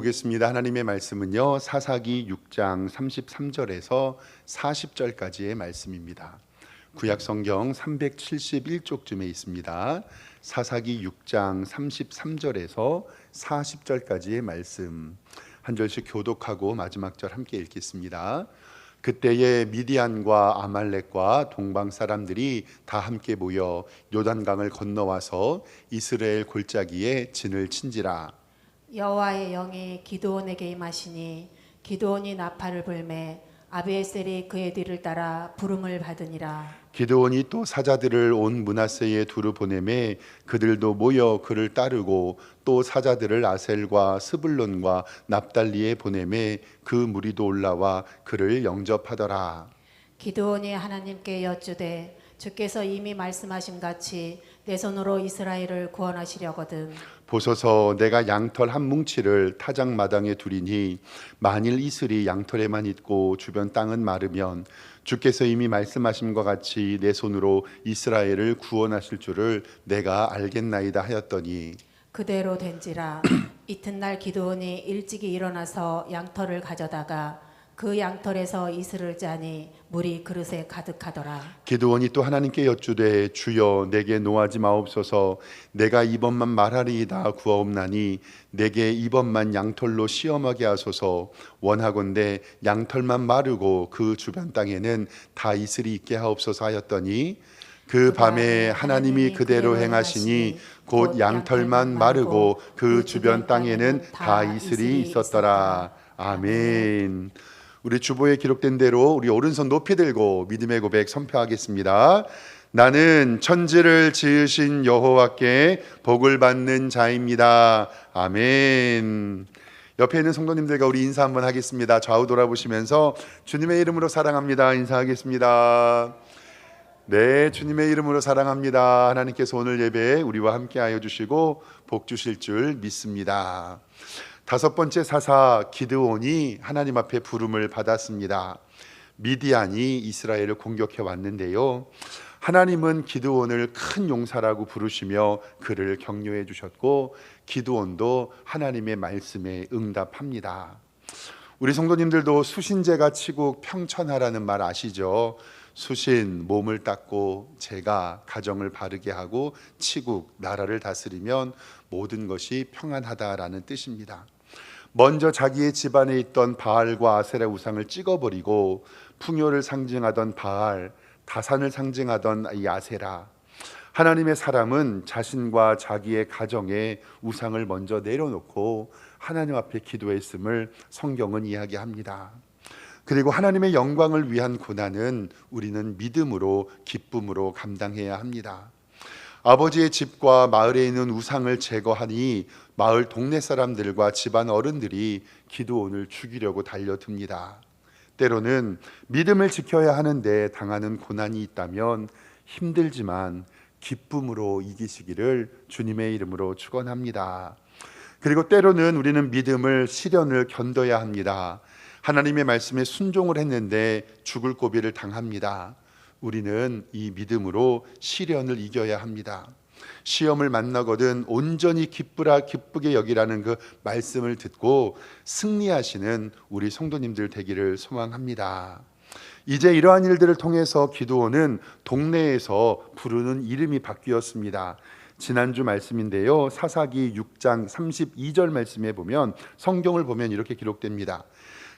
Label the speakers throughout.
Speaker 1: 보겠습니다. 하나님의 말씀은요, 사사기 6장 33절에서 40절까지의 말씀입니다. 구약 성경 371쪽쯤에 있습니다. 사사기 6장 33절에서 40절까지의 말씀 한 절씩 교독하고 마지막 절 함께 읽겠습니다. 그때에 미디안과 아말렉과 동방 사람들이 다 함께 모여 요단강을 건너와서 이스라엘 골짜기에 진을 친지라.
Speaker 2: 여호와의 영이 기드온에게 임하시니 기드온이 나팔을 불매 아비에셀이 그의 뒤를 따라 부름을 받으니라.
Speaker 1: 기드온이 또 사자들을 온 므낫세에 두루 보내매 그들도 모여 그를 따르고 또 사자들을 아셀과 스불론과 납달리에 보내매 그 무리도 올라와 그를 영접하더라.
Speaker 2: 기드온이 하나님께 여쭈되 주께서 이미 말씀하신 같이 내 손으로 이스라엘을 구원하시려거든
Speaker 1: 보소서, 내가 양털 한 뭉치를 타작마당에 두리니 만일 이슬이 양털에만 있고 주변 땅은 마르면 주께서 이미 말씀하신 것 같이 내 손으로 이스라엘을 구원하실 줄을 내가 알겠나이다 하였더니
Speaker 2: 그대로 된지라. 이튿날 기드온이 일찍이 일어나서 양털을 가져다가 그 양털에서 이슬을 짜니 물이 그릇에 가득하더라.
Speaker 1: 기드온이 또 하나님께 여쭈되 주여 내게 노하지 마옵소서, 내가 이번만 말하리이다 구하옵나니 내게 이번만 양털로 시험하게 하소서. 원하건대 양털만 마르고 그 주변 땅에는 다 이슬이 있게 하옵소서 하였더니 그 밤에 하나님이 그대로 행하시니 곧 양털만 마르고 그 주변 땅에는 다 이슬이 있었더라. 아멘. 우리 주보에 기록된 대로 우리 오른손 높이 들고 믿음의 고백 선포하겠습니다. 나는 천지를 지으신 여호와께 복을 받는 자입니다. 아멘. 옆에 있는 성도님들과 우리 인사 한번 하겠습니다. 좌우 돌아보시면서 주님의 이름으로 사랑합니다 인사하겠습니다. 네, 주님의 이름으로 사랑합니다. 하나님께서 오늘 예배에 우리와 함께하여 주시고 복 주실 줄 믿습니다. 다섯 번째 사사 기드온이 하나님 앞에 부름을 받았습니다. 미디안이 이스라엘을 공격해 왔는데요, 하나님은 기드온을 큰 용사라고 부르시며 그를 격려해 주셨고 기드온도 하나님의 말씀에 응답합니다. 우리 성도님들도 수신제가 치국 평천하라는 말 아시죠? 수신, 몸을 닦고 제가 가정을 바르게 하고 치국, 나라를 다스리면 모든 것이 평안하다라는 뜻입니다. 먼저 자기의 집안에 있던 바알과 아세라 우상을 찍어버리고 풍요를 상징하던 바알, 다산을 상징하던 이 아세라, 하나님의 사람은 자신과 자기의 가정에 우상을 먼저 내려놓고 하나님 앞에 기도했음을 성경은 이야기합니다. 그리고 하나님의 영광을 위한 고난은 우리는 믿음으로 기쁨으로 감당해야 합니다. 아버지의 집과 마을에 있는 우상을 제거하니 마을 동네 사람들과 집안 어른들이 기드온을 죽이려고 달려듭니다. 때로는 믿음을 지켜야 하는데 당하는 고난이 있다면 힘들지만 기쁨으로 이기시기를 주님의 이름으로 축원합니다. 그리고 때로는 우리는 믿음을 시련을 견뎌야 합니다. 하나님의 말씀에 순종을 했는데 죽을 고비를 당합니다. 우리는 이 믿음으로 시련을 이겨야 합니다. 시험을 만나거든 온전히 기쁘게 여기라는 그 말씀을 듣고 승리하시는 우리 성도님들 되기를 소망합니다. 이제 이러한 일들을 통해서 기드온은 동네에서 부르는 이름이 바뀌었습니다. 지난주 말씀인데요, 사사기 6장 32절 말씀에 보면, 성경을 보면 이렇게 기록됩니다.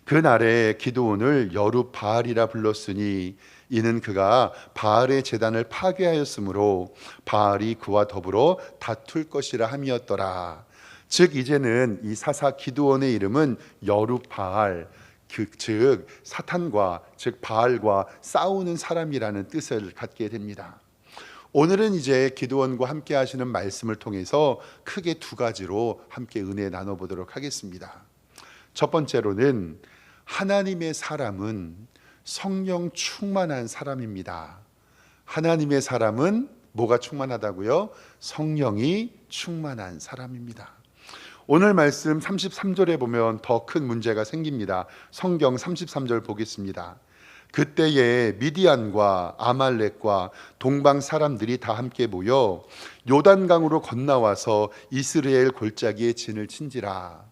Speaker 1: 그날에 기드온을 여룻바알이라 불렀으니 이는 그가 바알의 제단을 파괴하였으므로 바알이 그와 더불어 다툴 것이라 함이었더라. 즉 이제는 이 사사 기드온의 이름은 여룻바알, 즉 사탄과 즉 바알과 싸우는 사람이라는 뜻을 갖게 됩니다. 오늘은 이제 기드온과 함께 하시는 말씀을 통해서 크게 두 가지로 함께 은혜 나눠보도록 하겠습니다. 첫 번째로는 하나님의 사람은 성령 충만한 사람입니다. 하나님의 사람은 뭐가 충만하다고요? 성령이 충만한 사람입니다. 오늘 말씀 33절에 보면 더 큰 문제가 생깁니다. 성경 33절 보겠습니다. 그때에 미디안과 아말렉과 동방 사람들이 다 함께 모여 요단강으로 건너와서 이스라엘 골짜기에 진을 친지라.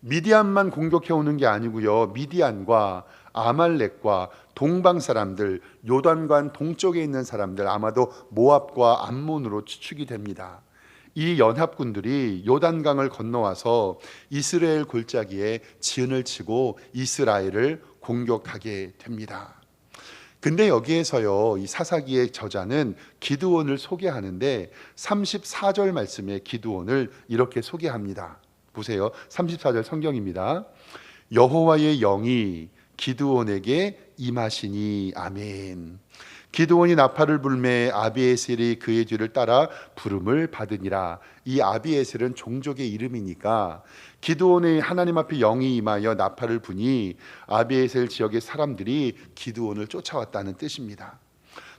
Speaker 1: 미디안만 공격해 오는 게 아니고요. 미디안과 아말렉과 동방 사람들, 요단강 동쪽에 있는 사람들, 아마도 모압과 암몬으로 추측이 됩니다. 이 연합군들이 요단강을 건너와서 이스라엘 골짜기에 지은을 치고 이스라엘을 공격하게 됩니다. 근데 여기에서요, 이 사사기의 저자는 기드온을 소개하는데 34절 말씀에 기드온을 이렇게 소개합니다. 보세요. 34절 성경입니다. 여호와의 영이 기드온에게 임하시니. 아멘. 기드온이 나팔을 불매 아비에셀이 그의 뒤를 따라 부름을 받으니라. 이 아비에셀은 종족의 이름이니까 기드온의 하나님 앞에 영이 임하여 나팔을 부니 아비에셀 지역의 사람들이 기드온을 쫓아왔다는 뜻입니다.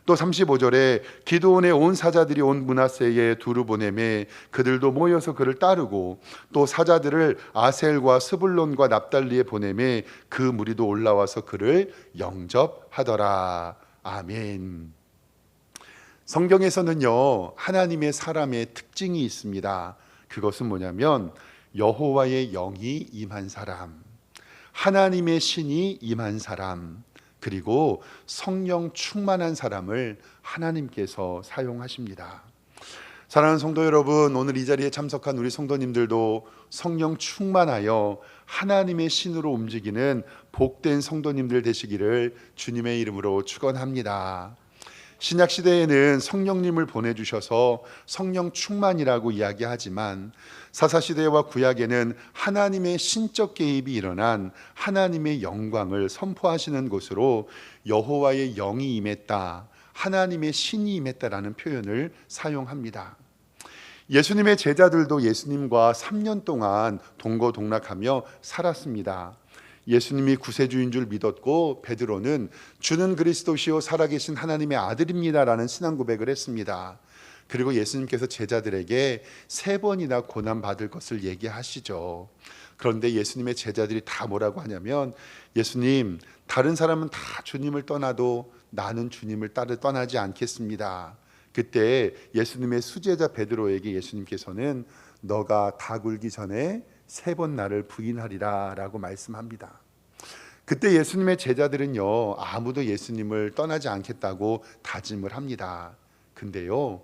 Speaker 1: 또 35절에 기드온의 온 사자들이 온 므낫세에 두루 보내매 그들도 모여서 그를 따르고 또 사자들을 아셀과 스불론과 납달리에 보내매 그 무리도 올라와서 그를 영접하더라. 아멘. 성경에서는요, 하나님의 사람의 특징이 있습니다. 그것은 뭐냐면 여호와의 영이 임한 사람, 하나님의 신이 임한 사람, 그리고 성령 충만한 사람을 하나님께서 사용하십니다. 사랑하는 성도 여러분, 오늘 이 자리에 참석한 우리 성도님들도 성령 충만하여 하나님의 신으로 움직이는 복된 성도님들 되시기를 주님의 이름으로 축원합니다. 신약 시대에는 성령님을 보내주셔서 성령 충만이라고 이야기하지만 사사 시대와 구약에는 하나님의 신적 개입이 일어난 하나님의 영광을 선포하시는 곳으로 여호와의 영이 임했다, 하나님의 신이 임했다라는 표현을 사용합니다. 예수님의 제자들도 예수님과 3년 동안 동거동락하며 살았습니다. 예수님이 구세주인 줄 믿었고 베드로는 주는 그리스도시요 살아계신 하나님의 아들입니다라는 신앙 고백을 했습니다. 그리고 예수님께서 제자들에게 3번이나 고난받을 것을 얘기하시죠. 그런데 예수님의 제자들이 다 뭐라고 하냐면, 예수님, 다른 사람은 다 주님을 떠나도 나는 주님을 떠나지 않겠습니다. 그때 예수님의 수제자 베드로에게 예수님께서는 너가 다 굴기 전에 3번 나를 부인하리라 라고 말씀합니다. 그때 예수님의 제자들은요, 아무도 예수님을 떠나지 않겠다고 다짐을 합니다. 근데요,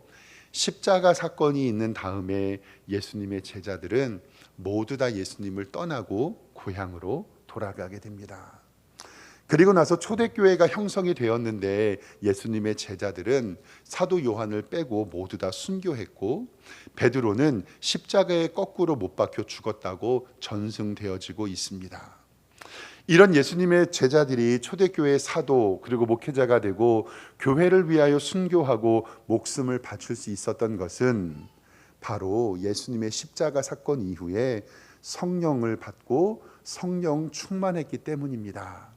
Speaker 1: 십자가 사건이 있는 다음에 예수님의 제자들은 모두 다 예수님을 떠나고 고향으로 돌아가게 됩니다. 그리고 나서 초대교회가 형성이 되었는데 예수님의 제자들은 사도 요한을 빼고 모두 다 순교했고 베드로는 십자가에 거꾸로 못 박혀 죽었다고 전승되어지고 있습니다. 이런 예수님의 제자들이 초대교회의 사도 그리고 목회자가 되고 교회를 위하여 순교하고 목숨을 바칠 수 있었던 것은 바로 예수님의 십자가 사건 이후에 성령을 받고 성령 충만했기 때문입니다.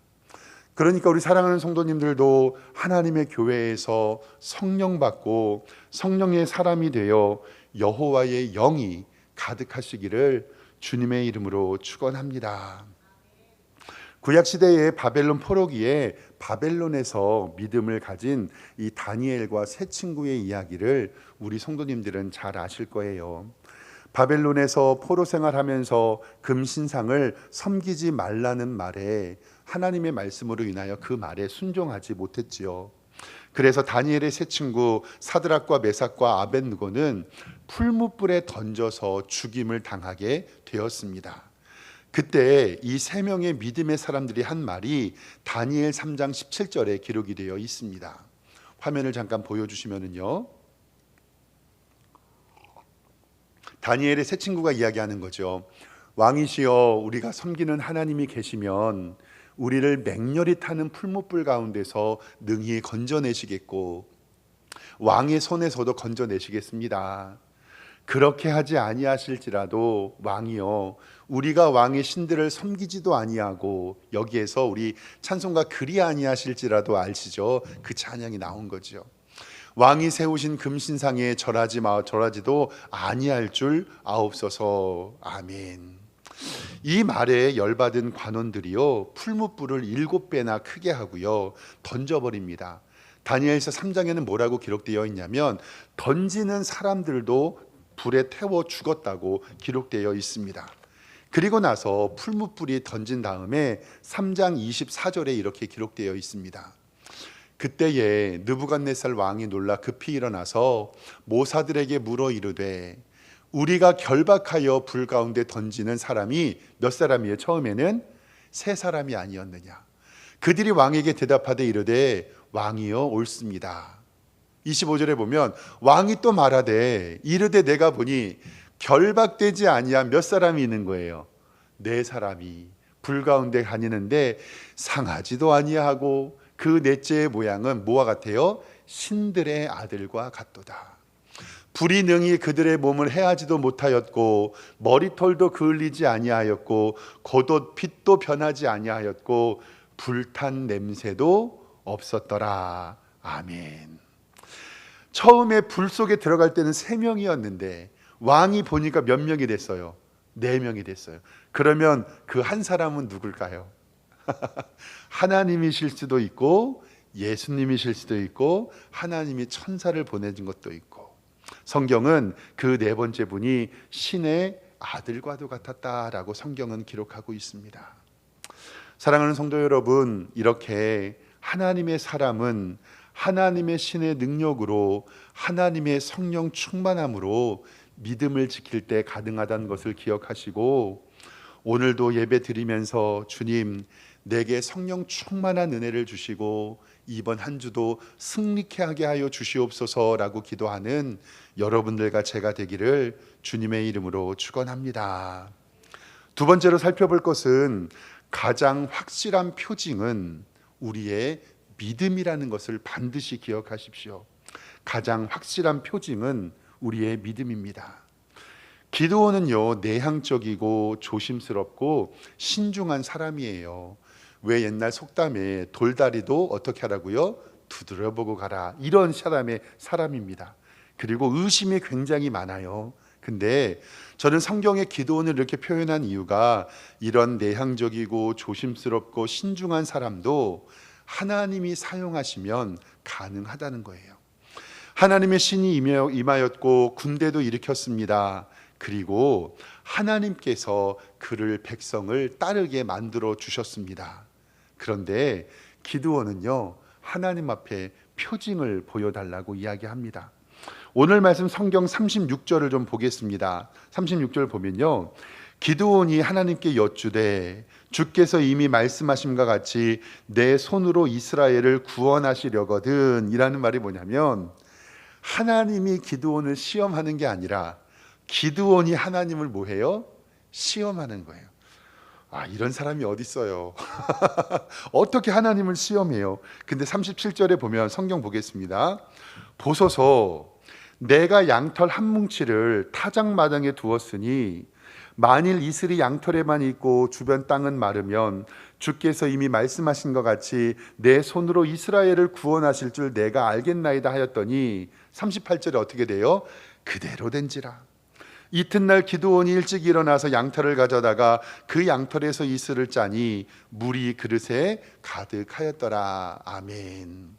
Speaker 1: 그러니까 우리 사랑하는 성도님들도 하나님의 교회에서 성령 받고 성령의 사람이 되어 여호와의 영이 가득하시기를 주님의 이름으로 축원합니다. 구약시대의 바벨론 포로기에 바벨론에서 믿음을 가진 이 다니엘과 세 친구의 이야기를 우리 성도님들은 잘 아실 거예요. 바벨론에서 포로 생활하면서 금신상을 섬기지 말라는 말에 하나님의 말씀으로 인하여 그 말에 순종하지 못했지요. 그래서 다니엘의 세 친구 사드락과 메삭과 아벳느고는 풀무불에 던져서 죽임을 당하게 되었습니다. 그때 이 3명의 믿음의 사람들이 한 말이 다니엘 3장 17절에 기록이 되어 있습니다. 화면을 잠깐 보여주시면은요, 다니엘의 세 친구가 이야기하는 거죠. 왕이시여, 우리가 섬기는 하나님이 계시면 우리를 맹렬히 타는 풀무불 가운데서 능히 건져내시겠고 왕의 손에서도 건져내시겠습니다. 그렇게 하지 아니하실지라도 왕이여, 우리가 왕의 신들을 섬기지도 아니하고, 여기에서 우리 찬송가 그리 아니하실지라도 아시죠? 그 찬양이 나온 거죠. 왕이 세우신 금신상에 절하지도 아니할 줄 아옵소서. 아멘. 이 말에 열받은 관원들이요, 풀무불을 7배나 크게 하고요 던져버립니다. 다니엘서 3장에는 뭐라고 기록되어 있냐면 던지는 사람들도 불에 태워 죽었다고 기록되어 있습니다. 그리고 나서 풀무불이 던진 다음에 3장 24절에 이렇게 기록되어 있습니다. 그때에 느부갓네살 왕이 놀라 급히 일어나서 모사들에게 물어 이르되 우리가 결박하여 불 가운데 던지는 사람이 몇 사람이에요? 처음에는 세 사람이 아니었느냐. 그들이 왕에게 대답하되 이르되 왕이여 옳습니다. 25절에 보면 왕이 또 말하되 이르되 내가 보니 결박되지 아니한 몇 사람이 있는 거예요. 네 사람이 불 가운데 다니는데 상하지도 아니하고 그 넷째의 모양은 뭐와 같아요? 신들의 아들과 같도다. 불이 능히 그들의 몸을 해하지도 못하였고 머리털도 그을리지 아니하였고 겉옷 빛도 변하지 아니하였고 불탄 냄새도 없었더라. 아멘. 처음에 불 속에 들어갈 때는 3명이었는데 왕이 보니까 몇 명이 됐어요? 4명이 됐어요. 그러면 그 한 사람은 누굴까요? 하나님이실 수도 있고 예수님이실 수도 있고 하나님이 천사를 보내준 것도 있고, 성경은 그 네 번째 분이 신의 아들과도 같았다라고 성경은 기록하고 있습니다. 사랑하는 성도 여러분, 이렇게 하나님의 사람은 하나님의 신의 능력으로 하나님의 성령 충만함으로 믿음을 지킬 때 가능하다는 것을 기억하시고, 오늘도 예배 드리면서 주님 내게 성령 충만한 은혜를 주시고 이번 한 주도 승리케 하게 하여 주시옵소서라고 기도하는 여러분들과 제가 되기를 주님의 이름으로 축원합니다. 두 번째로 살펴볼 것은 가장 확실한 표징은 우리의 믿음이라는 것을 반드시 기억하십시오. 가장 확실한 표징은 우리의 믿음입니다. 기드온은요, 내향적이고 조심스럽고 신중한 사람이에요. 왜 옛날 속담에 돌다리도 어떻게 하라고요? 두드려보고 가라. 이런 사람입니다. 그리고 의심이 굉장히 많아요. 근데 저는 성경의 기드온을 이렇게 표현한 이유가 이런 내향적이고 조심스럽고 신중한 사람도 하나님이 사용하시면 가능하다는 거예요. 하나님의 신이 임하였고 군대도 일으켰습니다. 그리고 하나님께서 그를 백성을 따르게 만들어 주셨습니다. 그런데 기드온은요, 하나님 앞에 표징을 보여달라고 이야기합니다. 오늘 말씀 성경 36절을 좀 보겠습니다. 36절 보면요, 기드온이 하나님께 여쭈되 주께서 이미 말씀하심과 같이 내 손으로 이스라엘을 구원하시려거든 이라는 말이 뭐냐면, 하나님이 기드온을 시험하는 게 아니라 기드온이 하나님을 뭐해요? 시험하는 거예요. 이런 사람이 어디 있어요? 어떻게 하나님을 시험해요? 근데 37절에 보면 성경 보겠습니다. 보소서 내가 양털 한 뭉치를 타작마당에 두었으니 만일 이슬이 양털에만 있고 주변 땅은 마르면 주께서 이미 말씀하신 것 같이 내 손으로 이스라엘을 구원하실 줄 내가 알겠나이다 하였더니 38절에 어떻게 돼요? 그대로 된지라. 이튿날 기드온이 일찍 일어나서 양털을 가져다가 그 양털에서 이슬을 짜니 물이 그릇에 가득하였더라. 아멘.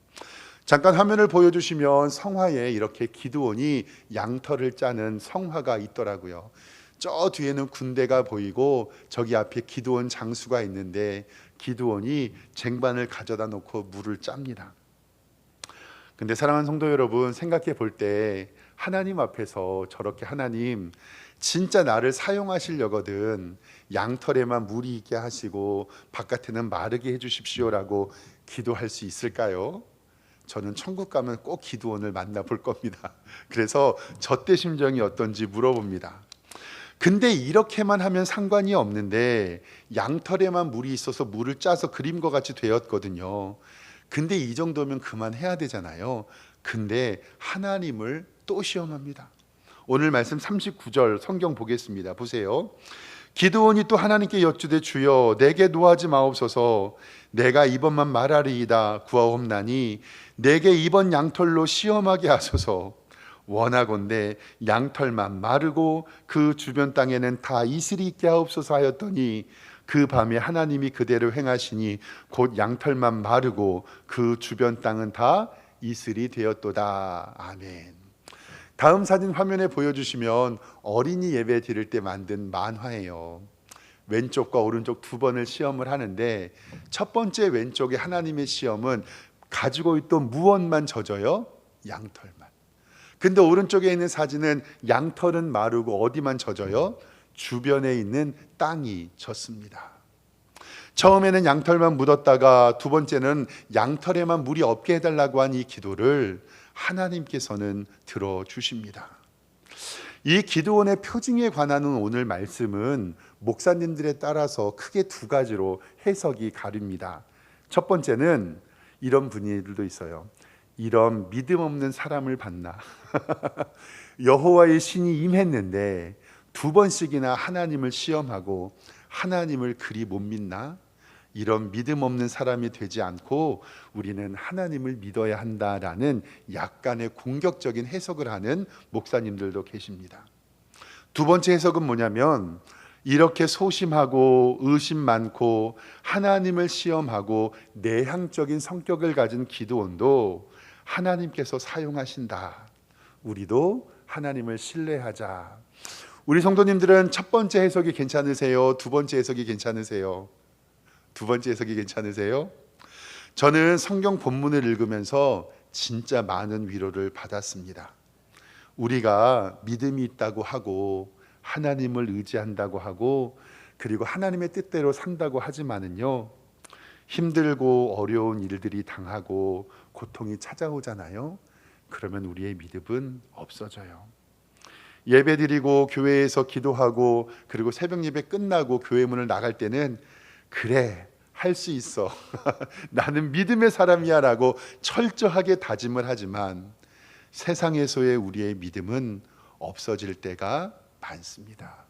Speaker 1: 잠깐 화면을 보여주시면 성화에 이렇게 기드온이 양털을 짜는 성화가 있더라고요. 저 뒤에는 군대가 보이고 저기 앞에 기드온 장수가 있는데 기드온이 쟁반을 가져다 놓고 물을 짭니다. 근데 사랑하는 성도 여러분, 생각해 볼 때 하나님 앞에서 저렇게 하나님 진짜 나를 사용하시려거든 양털에만 물이 있게 하시고 바깥에는 마르게 해주십시오라고 기도할 수 있을까요? 저는 천국 가면 꼭 기드온을 만나볼 겁니다. 그래서 저때 심정이 어떤지 물어봅니다. 근데 이렇게만 하면 상관이 없는데 양털에만 물이 있어서 물을 짜서 그림과 같이 되었거든요. 근데 이 정도면 그만해야 되잖아요. 근데 하나님을 또 시험합니다. 오늘 말씀 39절 성경 보겠습니다. 보세요. 기드온이 또 하나님께 여쭈되 주여 내게 노하지 마옵소서. 내가 이번만 말하리이다 구하옵나니 내게 이번 양털로 시험하게 하소서. 원하건대 양털만 마르고 그 주변 땅에는 다 이슬이 있게 하옵소서 하였더니 그 밤에 하나님이 그대로 행하시니 곧 양털만 마르고 그 주변 땅은 다 이슬이 되었도다. 아멘. 다음 사진 화면에 보여주시면 어린이 예배 드릴 때 만든 만화예요. 왼쪽과 오른쪽 두 번을 시험을 하는데 첫 번째 왼쪽에 하나님의 시험은 가지고 있던 무엇만 젖어요? 양털만. 근데 오른쪽에 있는 사진은 양털은 마르고 어디만 젖어요? 주변에 있는 땅이 젖습니다. 처음에는 양털만 묻었다가 두 번째는 양털에만 물이 없게 해달라고 한 이 기도를 하나님께서는 들어주십니다. 이 기도원의 표징에 관한 오늘 말씀은 목사님들에 따라서 크게 두 가지로 해석이 가립니다. 첫 번째는 이런 분위기들도 있어요. 이런 믿음 없는 사람을 봤나? 여호와의 신이 임했는데 두 번씩이나 하나님을 시험하고 하나님을 그리 못 믿나? 이런 믿음 없는 사람이 되지 않고 우리는 하나님을 믿어야 한다라는 약간의 공격적인 해석을 하는 목사님들도 계십니다. 두 번째 해석은 뭐냐면 이렇게 소심하고 의심 많고 하나님을 시험하고 내향적인 성격을 가진 기드온도 하나님께서 사용하신다. 우리도 하나님을 신뢰하자. 우리 성도님들은 첫 번째 해석이 괜찮으세요? 두 번째 해석이 괜찮으세요? 두 번째 해석이 괜찮으세요? 저는 성경 본문을 읽으면서 진짜 많은 위로를 받았습니다. 우리가 믿음이 있다고 하고 하나님을 의지한다고 하고 그리고 하나님의 뜻대로 산다고 하지만은요, 힘들고 어려운 일들이 당하고 고통이 찾아오잖아요. 그러면 우리의 믿음은 없어져요. 예배드리고 교회에서 기도하고 그리고 새벽 예배 끝나고 교회 문을 나갈 때는 그래, 할 수 있어. 나는 믿음의 사람이야 라고 철저하게 다짐을 하지만 세상에서의 우리의 믿음은 없어질 때가 많습니다.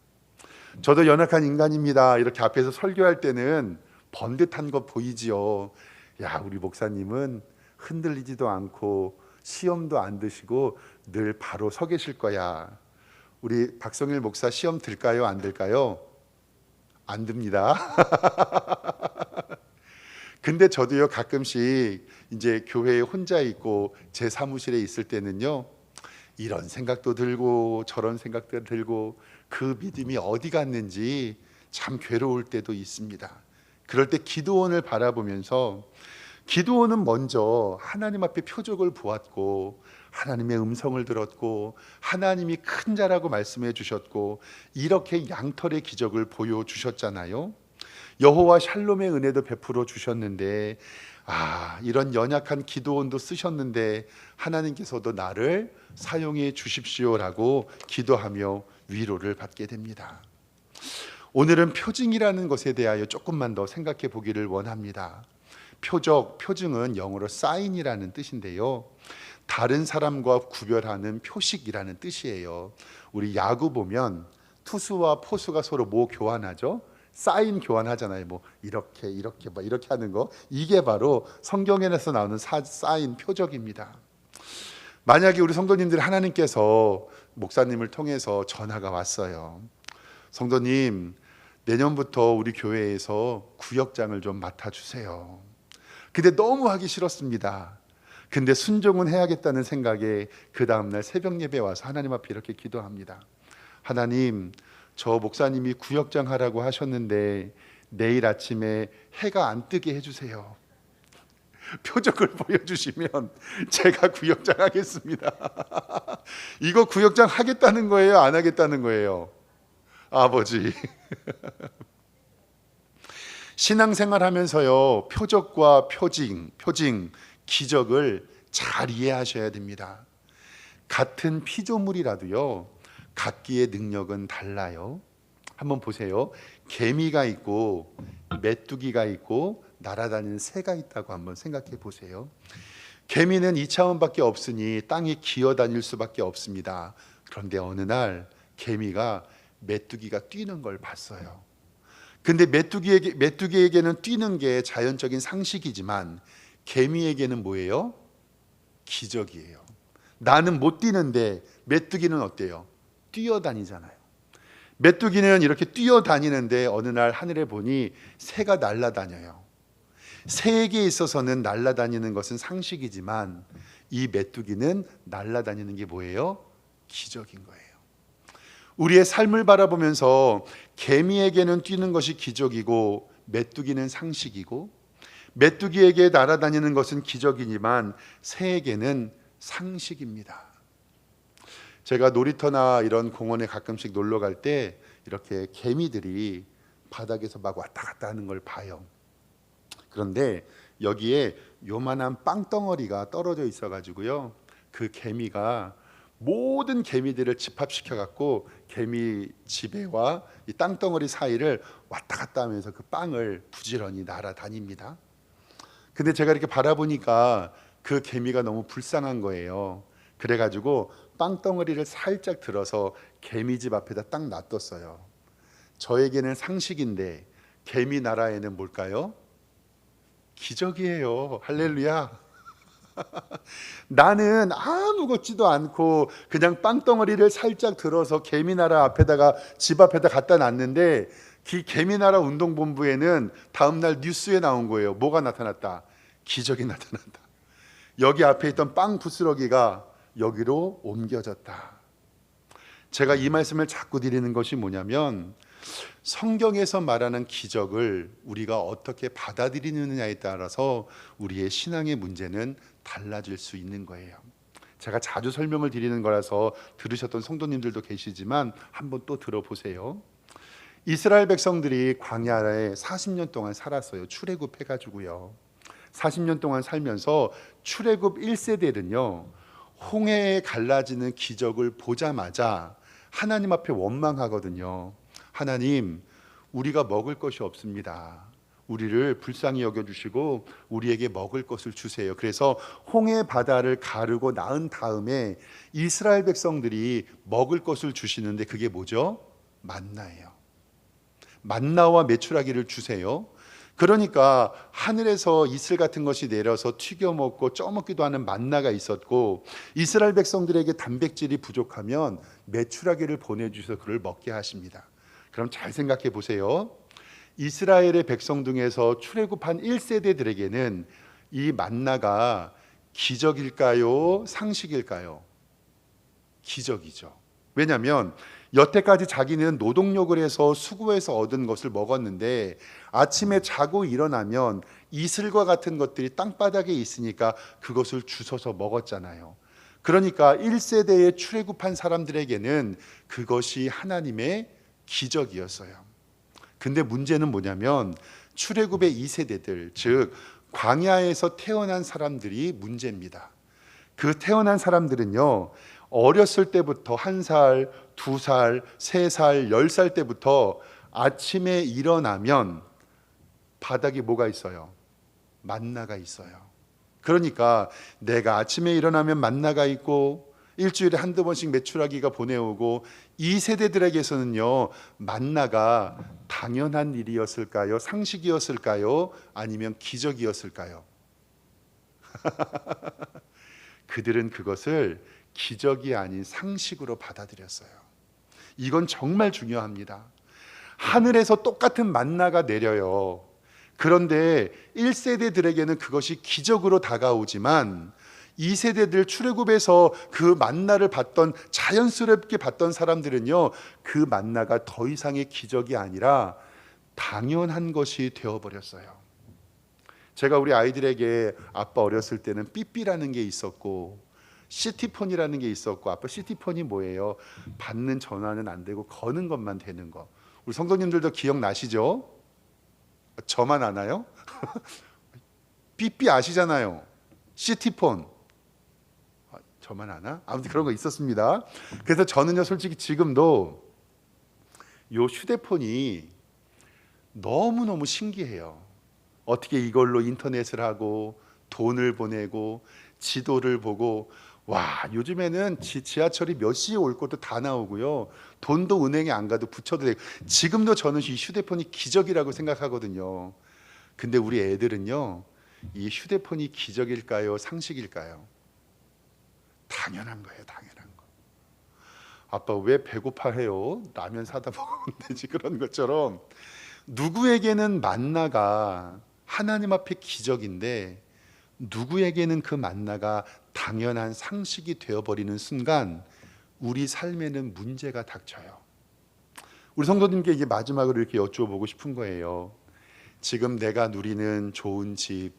Speaker 1: 저도 연약한 인간입니다. 이렇게 앞에서 설교할 때는 번듯한 거 보이지요. 야, 우리 목사님은 흔들리지도 않고 시험도 안 드시고 늘 바로 서 계실 거야. 우리 박성일 목사 시험 들까요? 안 들까요? 안 듭니다. 근데 저도요, 가끔씩 이제 교회에 혼자 있고 제 사무실에 있을 때는요, 이런 생각도 들고 저런 생각도 들고 그 믿음이 어디 갔는지 참 괴로울 때도 있습니다. 그럴 때 기드온을 바라보면서 기드온은 먼저 하나님 앞에 표적을 보았고 하나님의 음성을 들었고 하나님이 큰 자라고 말씀해 주셨고 이렇게 양털의 기적을 보여주셨잖아요. 여호와 샬롬의 은혜도 베풀어 주셨는데 이런 연약한 기드온도 쓰셨는데 하나님께서도 나를 사용해 주십시오라고 기도하며 위로를 받게 됩니다. 오늘은 표징이라는 것에 대하여 조금만 더 생각해 보기를 원합니다. 표징은 영어로 사인이라는 뜻인데요, 다른 사람과 구별하는 표식이라는 뜻이에요. 우리 야구 보면 투수와 포수가 서로 뭐 교환하죠? 사인 교환하잖아요. 뭐 이렇게 하는 거, 이게 바로 성경에서 나오는 사인 표적입니다. 만약에 우리 성도님들 하나님께서 목사님을 통해서 전화가 왔어요. 성도님, 내년부터 우리 교회에서 구역장을 좀 맡아주세요. 근데 너무 하기 싫었습니다. 근데 순종은 해야겠다는 생각에 그 다음날 새벽 예배 와서 하나님 앞에 이렇게 기도합니다. 하나님, 저 목사님이 구역장 하라고 하셨는데 내일 아침에 해가 안 뜨게 해주세요. 표적을 보여주시면 제가 구역장 하겠습니다. 이거 구역장 하겠다는 거예요? 안 하겠다는 거예요? 아버지. 신앙생활 하면서요, 표적과 표징, 기적을 잘 이해하셔야 됩니다. 같은 피조물이라도요, 각기의 능력은 달라요. 한번 보세요. 개미가 있고 메뚜기가 있고 날아다니는 새가 있다고 한번 생각해 보세요. 개미는 2차원밖에 없으니 땅에 기어다닐 수밖에 없습니다. 그런데 어느 날 개미가 메뚜기가 뛰는 걸 봤어요. 근데 메뚜기에게는 뛰는 게 자연적인 상식이지만 개미에게는 뭐예요? 기적이에요. 나는 못 뛰는데 메뚜기는 어때요? 뛰어다니잖아요. 메뚜기는 이렇게 뛰어다니는데 어느 날 하늘에 보니 새가 날아다녀요. 새에게 있어서는 날아다니는 것은 상식이지만 이 메뚜기는 날아다니는 게 뭐예요? 기적인 거예요. 우리의 삶을 바라보면서 개미에게는 뛰는 것이 기적이고 메뚜기는 상식이고, 메뚜기에게 날아다니는 것은 기적이지만 새에게는 상식입니다. 제가 놀이터나 이런 공원에 가끔씩 놀러 갈 때 이렇게 개미들이 바닥에서 막 왔다 갔다 하는 걸 봐요. 그런데 여기에 요만한 빵덩어리가 떨어져 있어 가지고요, 그 개미가 모든 개미들을 집합시켜 갖고 개미 지배와 이 땅덩어리 사이를 왔다 갔다 하면서 그 빵을 부지런히 날아다닙니다. 근데 제가 이렇게 바라보니까 그 개미가 너무 불쌍한 거예요. 그래가지고 빵덩어리를 살짝 들어서 개미집 앞에다 딱 놔뒀어요. 저에게는 상식인데 개미 나라에는 뭘까요? 기적이에요. 할렐루야. 나는 아무것지도 않고 그냥 빵덩어리를 살짝 들어서 개미나라 앞에다가 집 앞에다 갖다 놨는데, 그 개미나라 운동본부에는 다음날 뉴스에 나온 거예요. 뭐가 나타났다? 기적이 나타났다. 여기 앞에 있던 빵 부스러기가 여기로 옮겨졌다. 제가 이 말씀을 자꾸 드리는 것이 뭐냐면, 성경에서 말하는 기적을 우리가 어떻게 받아들이느냐에 따라서 우리의 신앙의 문제는 달라질 수 있는 거예요. 제가 자주 설명을 드리는 거라서 들으셨던 성도님들도 계시지만 한번 또 들어보세요. 이스라엘 백성들이 광야에 40년 동안 살았어요. 출애굽해가지고요. 40년 동안 살면서 출애굽 1세대는요, 홍해에 갈라지는 기적을 보자마자 하나님 앞에 원망하거든요. 하나님, 우리가 먹을 것이 없습니다. 우리를 불쌍히 여겨주시고 우리에게 먹을 것을 주세요. 그래서 홍해 바다를 가르고 나은 다음에 이스라엘 백성들이 먹을 것을 주시는데 그게 뭐죠? 만나예요. 만나와 메추라기를 주세요. 그러니까 하늘에서 이슬 같은 것이 내려서 튀겨 먹고 쪄먹기도 하는 만나가 있었고, 이스라엘 백성들에게 단백질이 부족하면 메추라기를 보내주셔서 그를 먹게 하십니다. 그럼 잘 생각해 보세요. 이스라엘의 백성 중에서 출애굽한 1세대들에게는 이 만나가 기적일까요? 상식일까요? 기적이죠. 왜냐하면 여태까지 자기는 노동력을 해서 수고해서 얻은 것을 먹었는데 아침에 자고 일어나면 이슬과 같은 것들이 땅바닥에 있으니까 그것을 주워서 먹었잖아요. 그러니까 1세대에 출애굽한 사람들에게는 그것이 하나님의 기적이었어요. 근데 문제는 뭐냐면 출애굽의 2세대들, 즉 광야에서 태어난 사람들이 문제입니다. 그 태어난 사람들은요, 어렸을 때부터 1살, 2살, 3살, 10살 때부터 아침에 일어나면 바닥에 뭐가 있어요? 만나가 있어요. 그러니까 내가 아침에 일어나면 만나가 있고 일주일에 한두 번씩 메추라기가 보내오고, 이 세대들에게서는요, 만나가 당연한 일이었을까요? 상식이었을까요? 아니면 기적이었을까요? 그들은 그것을 기적이 아닌 상식으로 받아들였어요. 이건 정말 중요합니다. 하늘에서 똑같은 만나가 내려요. 그런데 1세대들에게는 그것이 기적으로 다가오지만 2세대들 출애굽에서 그 만나를 받던, 자연스럽게 받던 사람들은요, 그 만나가 더 이상의 기적이 아니라 당연한 것이 되어버렸어요. 제가 우리 아이들에게 아빠 어렸을 때는 삐삐라는 게 있었고 시티폰이라는 게 있었고, 아빠 시티폰이 뭐예요? 받는 전화는 안 되고 거는 것만 되는 거. 우리 성도님들도 기억나시죠? 저만 아나요? 삐삐 아시잖아요. 시티폰. 저만 아나? 아무튼 그런 거 있었습니다. 그래서 저는요, 솔직히 지금도 요 휴대폰이 너무너무 신기해요. 어떻게 이걸로 인터넷을 하고 돈을 보내고 지도를 보고, 와, 요즘에는 지하철이 몇 시에 올 것도 다 나오고요, 돈도 은행에 안 가도 붙여도 되고. 지금도 저는 이 휴대폰이 기적이라고 생각하거든요. 근데 우리 애들은요, 이 휴대폰이 기적일까요? 상식일까요? 당연한 거예요. 당연한 거. 아빠 왜 배고파해요? 라면 사다 먹으면 되지. 그런 것처럼 누구에게는 만나가 하나님 앞에 기적인데 누구에게는 그 만나가 당연한 상식이 되어버리는 순간 우리 삶에는 문제가 닥쳐요. 우리 성도님께 이게 마지막으로 이렇게 여쭈어보고 싶은 거예요. 지금 내가 누리는 좋은 집,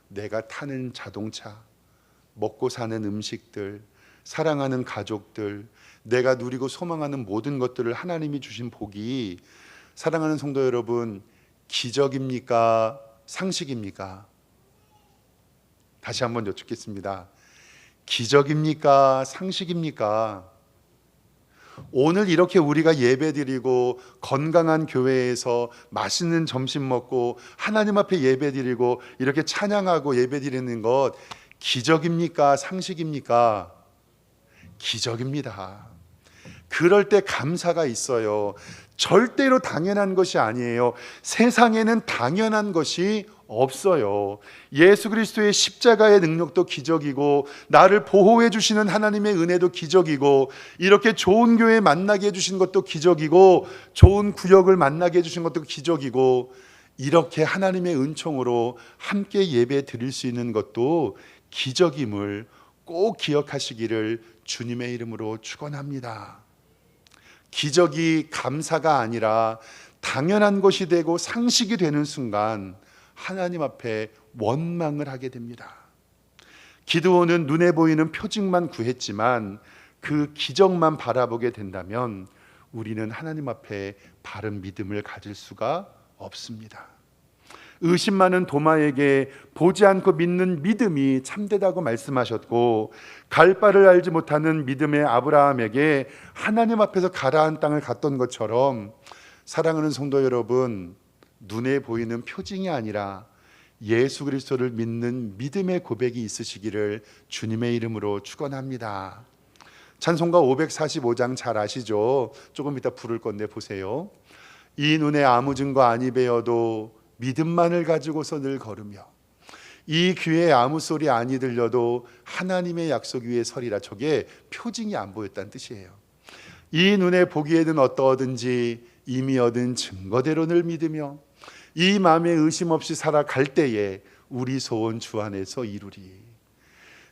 Speaker 1: 내가 타는 자동차, 먹고 사는 음식들, 사랑하는 가족들, 내가 누리고 소망하는 모든 것들을 하나님이 주신 복이, 사랑하는 성도 여러분, 기적입니까? 상식입니까? 다시 한번 여쭙겠습니다. 기적입니까? 상식입니까? 오늘 이렇게 우리가 예배드리고 건강한 교회에서 맛있는 점심 먹고 하나님 앞에 예배드리고 이렇게 찬양하고 예배드리는 것 기적입니까? 상식입니까? 기적입니다. 그럴 때 감사가 있어요. 절대로 당연한 것이 아니에요. 세상에는 당연한 것이 없어요. 예수 그리스도의 십자가의 능력도 기적이고 나를 보호해 주시는 하나님의 은혜도 기적이고 이렇게 좋은 교회 만나게 해 주신 것도 기적이고 좋은 구역을 만나게 해 주신 것도 기적이고 이렇게 하나님의 은총으로 함께 예배 드릴 수 있는 것도 기적임을 꼭 기억하시기를 주님의 이름으로 축원합니다. 기적이 감사가 아니라 당연한 것이 되고 상식이 되는 순간 하나님 앞에 원망을 하게 됩니다. 기드온은 눈에 보이는 표징만 구했지만 그 기적만 바라보게 된다면 우리는 하나님 앞에 바른 믿음을 가질 수가 없습니다. 의심 많은 도마에게 보지 않고 믿는 믿음이 참되다고 말씀하셨고 갈 바를 알지 못하는 믿음의 아브라함에게 하나님 앞에서 가라앉은 땅을 갔던 것처럼 사랑하는 성도 여러분, 눈에 보이는 표징이 아니라 예수 그리스도를 믿는 믿음의 고백이 있으시기를 주님의 이름으로 축원합니다. 찬송가 545장 잘 아시죠? 조금 이따 부를 건데 보세요. 이 눈에 아무 증거 아니 배어도 믿음만을 가지고서 늘 걸으며 이 귀에 아무 소리 아니 들려도 하나님의 약속 위에 서리라. 저게 표징이 안 보였다는 뜻이에요. 이 눈에 보기에는 어떠하든지 이미 얻은 증거대로 늘 믿으며 이 마음에 의심 없이 살아갈 때에 우리 소원 주 안에서 이루리.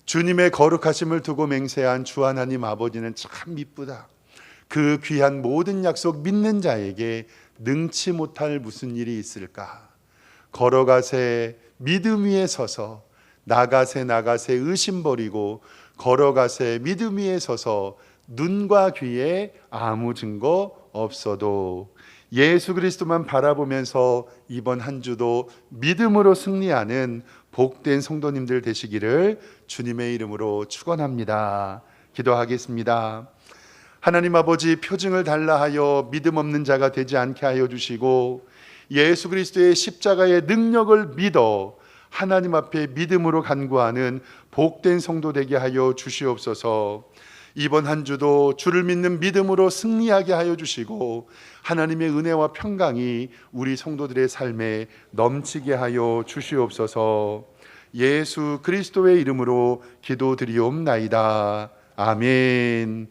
Speaker 1: 주님의 거룩하심을 두고 맹세한 주 하나님 아버지는 참 미쁘다. 그 귀한 모든 약속 믿는 자에게 능치 못할 무슨 일이 있을까? 걸어가세 믿음 위에 서서 나가세 의심 버리고 걸어가세 믿음 위에 서서 눈과 귀에 아무 증거 없어도 예수 그리스도만 바라보면서 이번 한 주도 믿음으로 승리하는 복된 성도님들 되시기를 주님의 이름으로 축원합니다. 기도하겠습니다. 하나님 아버지, 표징을 달라 하여 믿음 없는 자가 되지 않게 하여 주시고 예수 그리스도의 십자가의 능력을 믿어 하나님 앞에 믿음으로 간구하는 복된 성도 되게 하여 주시옵소서. 이번 한 주도 주를 믿는 믿음으로 승리하게 하여 주시고 하나님의 은혜와 평강이 우리 성도들의 삶에 넘치게 하여 주시옵소서. 예수 그리스도의 이름으로 기도드리옵나이다. 아멘.